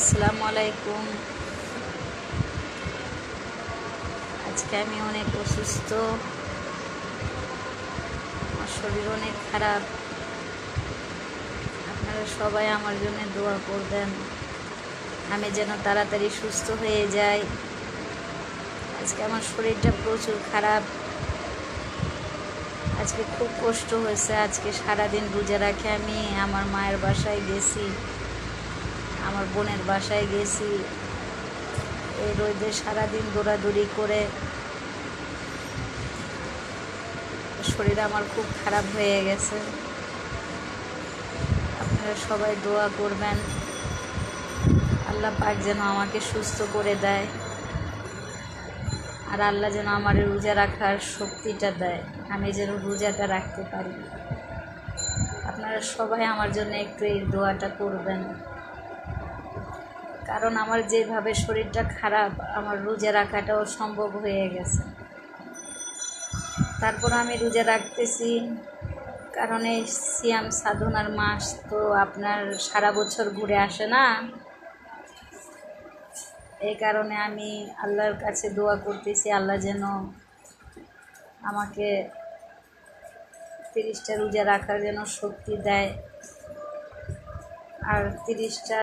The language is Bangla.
আসসালামু আলাইকুম। আজকে আমি অনেক অসুস্থ, আমার শরীর অনেক খারাপ। আপনারা সবাই আমার জন্য দোয়া করবেন, আমি যেন তাড়াতাড়ি সুস্থ হয়ে যাই। আজকে আমার শরীরটা প্রচুর খারাপ, আজকে খুব কষ্ট হয়েছে। আজকে সারাদিন রোজা রাখে আমি আমার মায়ের বাসায় গেছি, আমার বোনের বাসায় গেছি। এই রোদে সারাদিন দৌড়াদৌড়ি করে শরীর আমার খুব খারাপ হয়ে গেছে। আপনারা সবাই দোয়া করবেন, আল্লাহ পাক যেন আমাকে সুস্থ করে দেয়, আর আল্লাহ যেন আমার রোজা রাখার শক্তিটা দেয়, আমি যেন রোজাটা রাখতে পারি। আপনারা সবাই আমার জন্য একটু এই দোয়াটা করবেন, কারণ আমার যেভাবে শরীরটা খারাপ, আমার রোজা রাখাটাও সম্ভব হয়ে গেছে। তারপর আমি রোজা রাখতেছি, কারণ এই সিয়াম সাধনার মাস তো আপনার সারা বছর ঘুরে আসে না। এই কারণে আমি আল্লাহর কাছে দোয়া করতেছি, আল্লাহ যেন আমাকে 30টা রোজা রাখার যেন শক্তি দেয়, আর 30টা